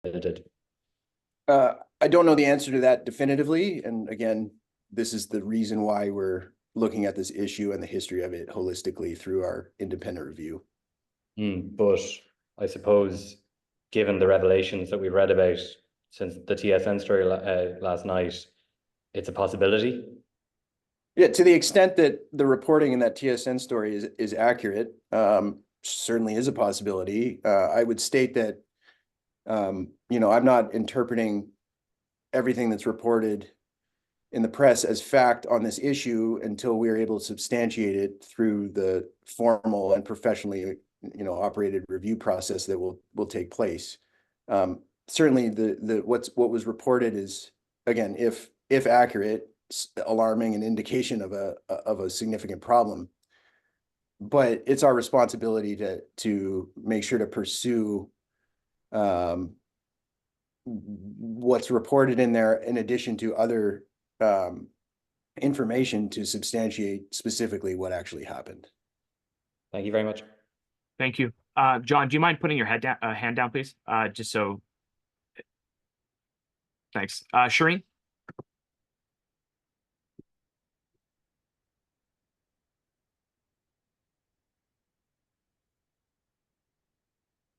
edited? I don't know the answer to that definitively. And again, this is the reason why we're looking at this issue and the history of it holistically through our independent review. But I suppose, given the revelations that we've read about since the TSN story last night, it's a possibility. Yeah, to the extent that the reporting in that TSN story is accurate, certainly is a possibility. I would state that, I'm not interpreting everything that's reported in the press as fact on this issue until we are able to substantiate it through the formal and professionally, operated review process that will take place. Certainly, what was reported is, again, if accurate, alarming, an indication of a significant problem. But it's our responsibility to make sure to pursue what's reported in there, in addition to other information to substantiate specifically what actually happened. Thank you very much. Thank you. John, do you mind putting your hand down, please? Just so. Thanks. Shireen?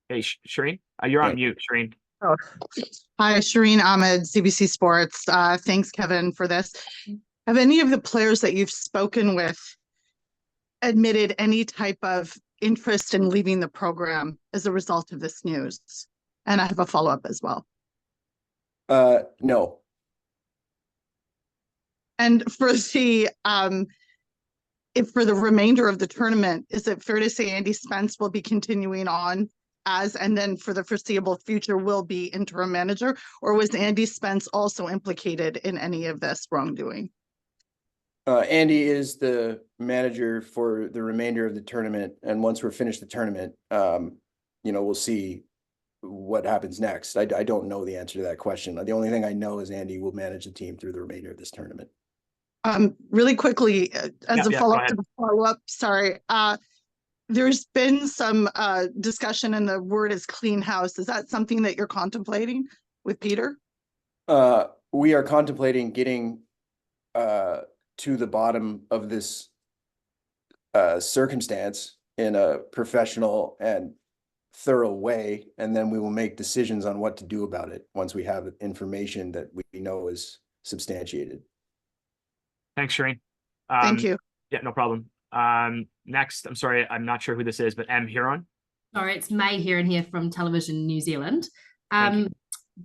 Hey, Shireen? You're on mute, Shireen. Oh. Hi, Shireen Ahmed, CBC Sports. Thanks, Kevin, for this. Have any of the players that you've spoken with admitted any type of interest in leaving the program as a result of this news? And I have a follow-up as well. No. And for the remainder of the tournament, is it fair to say Andy Spence will be continuing on and then for the foreseeable future will be interim manager, or was Andy Spence also implicated in any of this wrongdoing? Andy is the manager for the remainder of the tournament, and once we're finished the tournament, we'll see what happens next. I don't know the answer to that question. The only thing I know is Andy will manage the team through the remainder of this tournament. Really quickly, as a follow-up to the follow-up, sorry. There's been some discussion, and the word is clean house. Is that something that you're contemplating with Peter? We are contemplating getting to the bottom of this circumstance in a professional and thorough way, and then we will make decisions on what to do about it once we have information that we know is substantiated. Thanks, Shireen. Thank you. Yeah, no problem. Next, I'm sorry, I'm not sure who this is, but M. Huron. Sorry, it's May Huron here from Television New Zealand.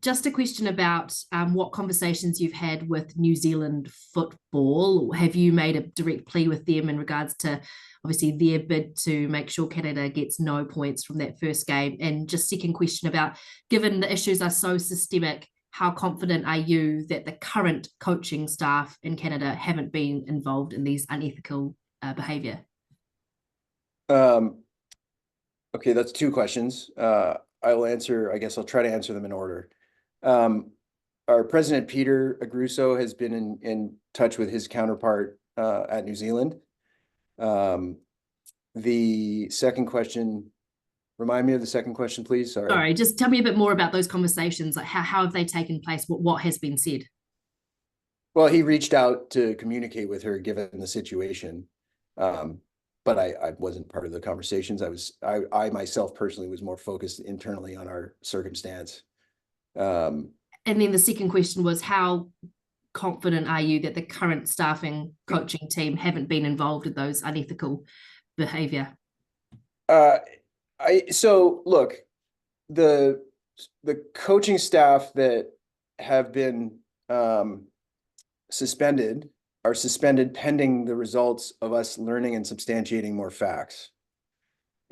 Just a question about what conversations you've had with New Zealand football. Have you made a direct plea with them in regards to obviously their bid to make sure Canada gets no points from that first game? And just second question about, given the issues are so systemic, how confident are you that the current coaching staff in Canada haven't been involved in these unethical behaviour? Okay, that's two questions. I'll try to answer them in order. Our president, Peter Agruso, has been in touch with his counterpart at New Zealand. The second question, remind me of the second question, please. Sorry, just tell me a bit more about those conversations. Like how have they taken place? What has been said? Well, he reached out to communicate with her given the situation. But I wasn't part of the conversations. I myself personally was more focused internally on our circumstance. And then the second question was, how confident are you that the current staffing coaching team haven't been involved with those unethical behavior? So look, the coaching staff that have been suspended are suspended pending the results of us learning and substantiating more facts.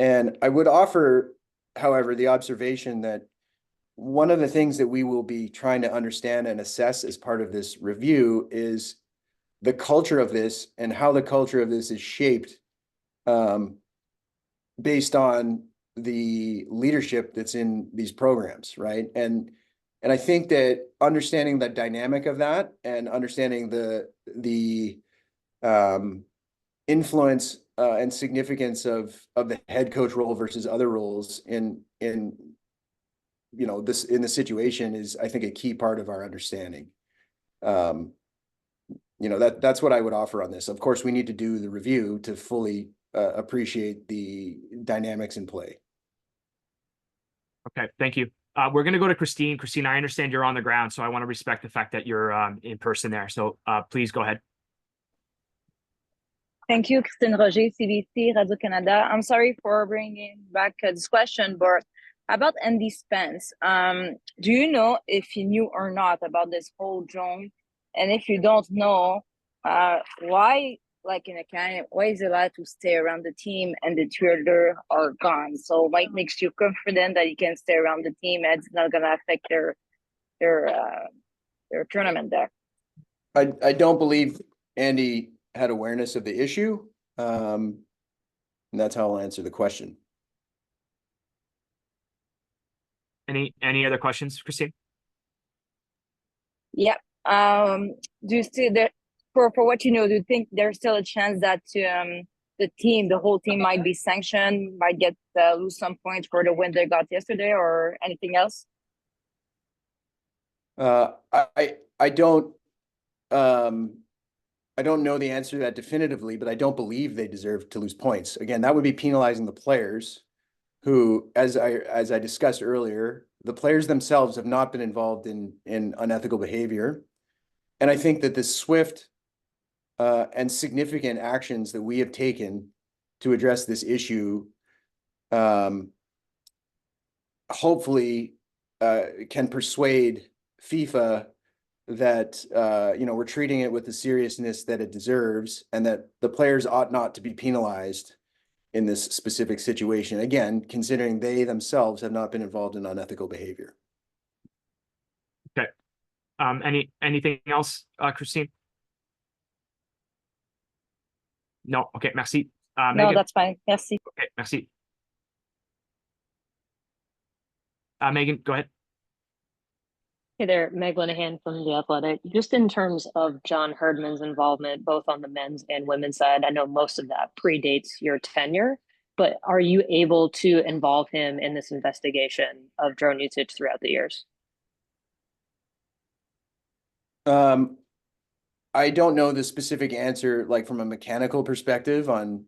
And I would offer, however, the observation that one of the things that we will be trying to understand and assess as part of this review is the culture of this and how the culture of this is shaped based on the leadership that's in these programs, right? And I think that understanding the dynamic of that and understanding the influence and significance of the head coach role versus other roles in you know, this in the situation is, I think, a key part of our understanding. You know, that's what I would offer on this. Of course, we need to do the review to fully appreciate the dynamics in play. Okay, thank you. We're going to go to Christine. Christine, I understand you're on the ground, so I want to respect the fact that you're in person there. So please go ahead. Thank you, Christine Roger, CBC, Radio-Canada. I'm sorry for bringing back this question, but about Andy Spence, do you know if he knew or not about this whole drone? And if you don't know, why, like in a Canada, why is he allowed to stay around the team and the two other are gone? So what makes you confident that he can stay around the team and it's not going to affect their tournament there? I don't believe Andy had awareness of the issue. And that's how I'll answer the question. Any other questions, Christine? Yep. Do you see that for what you know, do you think there's still a chance that the whole team might be sanctioned, might get lose some points for the win they got yesterday, or anything else? I don't know the answer to that definitively, but I don't believe they deserve to lose points. Again, that would be penalizing the players who, as I discussed earlier, the players themselves have not been involved in unethical behavior. And I think that the swift and significant actions that we have taken to address this issue hopefully can persuade FIFA that you know, we're treating it with the seriousness that it deserves, and that the players ought not to be penalized in this specific situation. Again, considering they themselves have not been involved in unethical behavior. Okay. Anything else, Christine? No. Okay. Merci. No, Megan? that's fine. Merci. Okay. Merci. Megan, go ahead. Hey there, Meg Linehan from The Athletic. Just in terms of John Herdman's involvement, both on the men's and women's side, I know most of that predates your tenure, but are you able to involve him in this investigation of drone usage throughout the years? I don't know the specific answer, like from a mechanical perspective on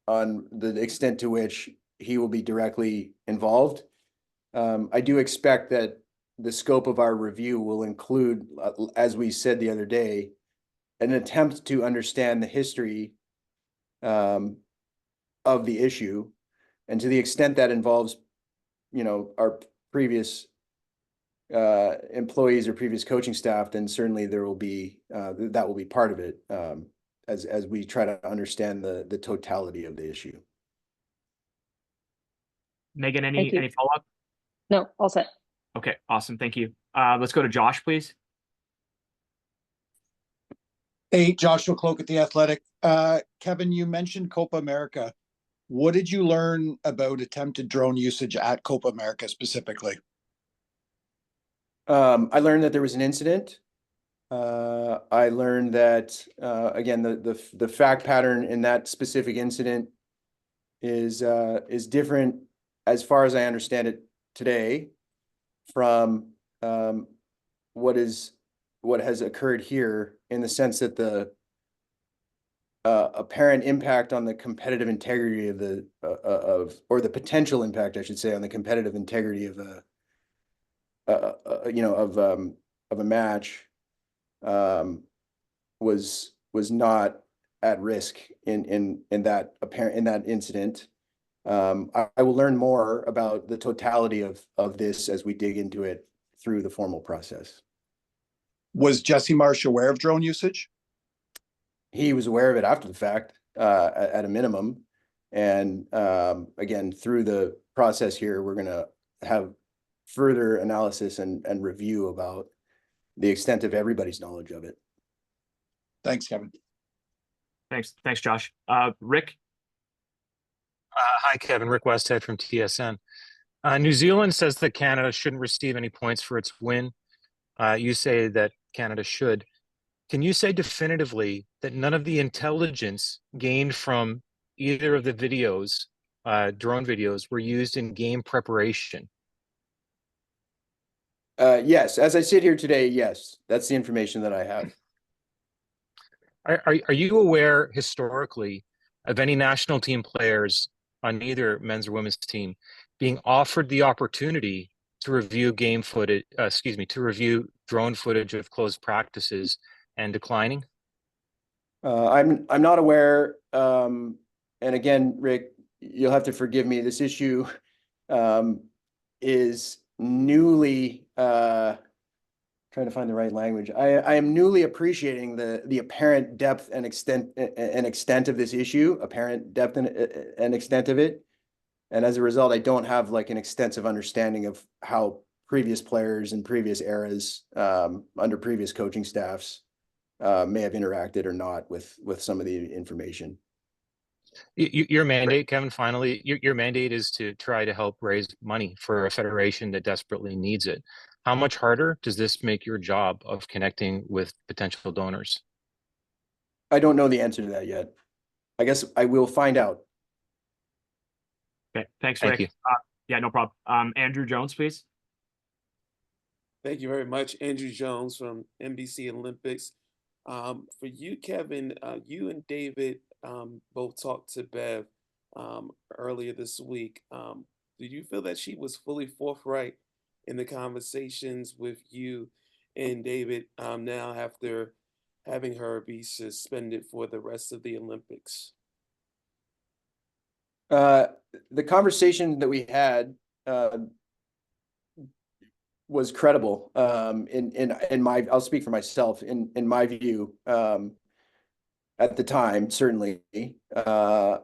the extent to which he will be directly involved. I do expect that the scope of our review will include, as we said the other day, an attempt to understand the history of the issue, and to the extent that involves, you know, our previous employees or previous coaching staff, then certainly there will be that will be part of it, as we try to understand the totality of the issue. Megan, any follow-up? No, all set. Okay, awesome. Thank you. Let's go to Josh, please. Hey, Joshua Cloak at The Athletic. Kevin, you mentioned Copa America. What did you learn about attempted drone usage at Copa America specifically? I learned that there was an incident. I learned that, again, the fact pattern in that specific incident is different, as far as I understand it today, from what has occurred here, in the sense that the apparent impact on the competitive integrity of or the potential impact, I should say, on the competitive integrity of you know, of a match was not at risk in that incident. I will learn more about the totality of this as we dig into it through the formal process. Was Jesse Marsh aware of drone usage? He was aware of it after the fact, at a minimum. And again, through the process here, we're going to have further analysis and review about the extent of everybody's knowledge of it. Thanks, Kevin. Thanks, Josh. Rick? Hi, Kevin. Rick Westhead from TSN. New Zealand says that Canada shouldn't receive any points for its win. You say that Canada should. Can you say definitively that none of the intelligence gained from either of the videos, drone videos, were used in game preparation? Yes, as I sit here today, yes, that's the information that I have. Are you aware historically of any national team players on either men's or women's team being offered the opportunity to review game footage, to review drone footage of closed practices and declining? I'm not aware. And again, Rick, you'll have to forgive me. This issue is newly trying to find the right language. I am newly appreciating the apparent depth and extent of this issue, apparent depth and extent of it. And as a result, I don't have like an extensive understanding of how previous players in previous eras under previous coaching staffs may have interacted or not with some of the information. Your mandate, Kevin, finally, your mandate is to try to help raise money for a federation that desperately needs it. How much harder does this make your job of connecting with potential donors? I don't know the answer to that yet. I guess I will find out. Okay, thanks, Thank Rick. you. Yeah, no problem. Andrew Jones, please. Thank you very much. Andrew Jones from NBC Olympics. For you, Kevin, you and David both talked to Bev earlier this week. Did you feel that she was fully forthright in the conversations with you and David now after having her be suspended for the rest of the Olympics? The conversation that we had was credible. In my, I'll speak for myself. In my view, at the time, certainly, the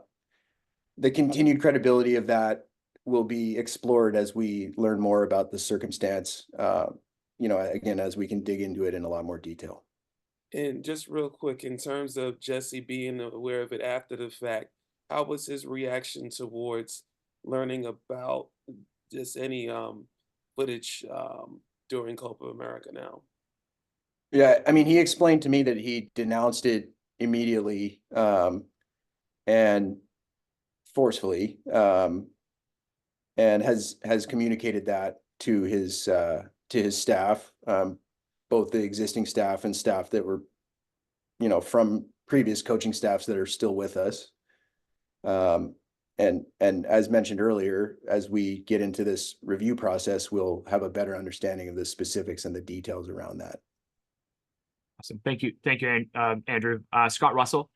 continued credibility of that will be explored as we learn more about the circumstance. Again, as we can dig into it in a lot more detail. And just real quick, in terms of Jesse being aware of it after the fact, how was his reaction towards learning about just any footage during Copa America now? Yeah, I mean, he explained to me that he denounced it immediately and forcefully, and has communicated that to his staff, both the existing staff and staff that were, from previous coaching staffs that are still with us. And as mentioned earlier, as we get into this review process, we'll have a better understanding of the specifics and the details around that. Awesome. Thank you, Andrew. Scott Russell.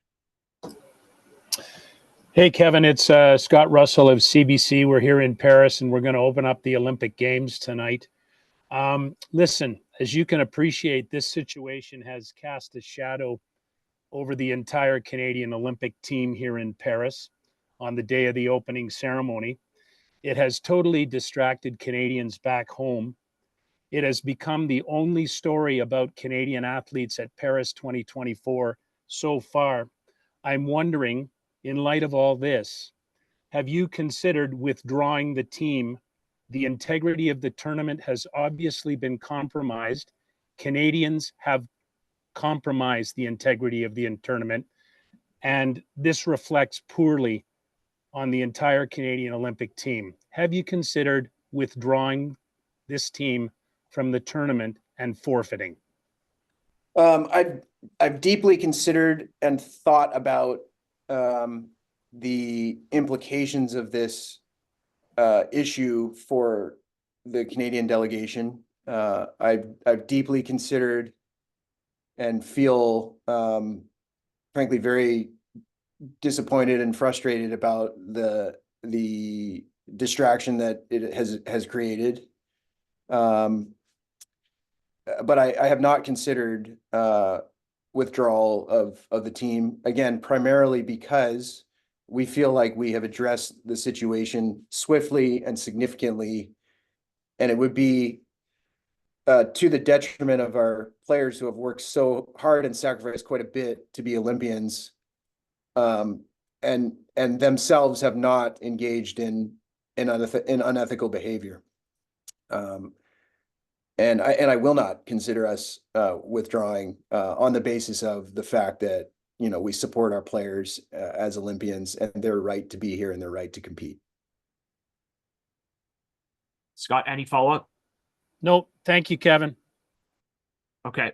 Hey, Kevin, it's Scott Russell of CBC. We're here in Paris, and we're going to open up the Olympic Games tonight. Listen, as you can appreciate, this situation has cast a shadow over the entire Canadian Olympic team here in Paris on the day of the opening ceremony. It has totally distracted Canadians back home. It has become the only story about Canadian athletes at Paris 2024 so far. I'm wondering, in light of all this, have you considered withdrawing the team? The integrity of the tournament has obviously been compromised. Canadians have compromised the integrity of the tournament, and this reflects poorly on the entire Canadian Olympic team. Have you considered withdrawing this team from the tournament and forfeiting? I've deeply considered and thought about the implications of this issue for the Canadian delegation. I've deeply considered and feel frankly very disappointed and frustrated about the distraction that it has created. But I have not considered withdrawal of the team, again, primarily because we feel like we have addressed the situation swiftly and significantly, and it would be to the detriment of our players who have worked so hard and sacrificed quite a bit to be Olympians, and themselves have not engaged in unethical behavior. And I will not consider us withdrawing on the basis of the fact that, we support our players as Olympians and their right to be here and their right to compete. Scott, any follow-up? No, thank you, Kevin. Okay.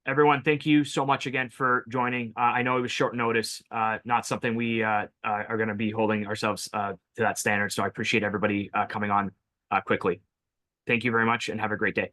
Everyone, thank you so much again for joining. I know it was short notice, not something we are going to be holding ourselves to that standard. So I appreciate everybody coming on quickly. Thank you very much and have a great day.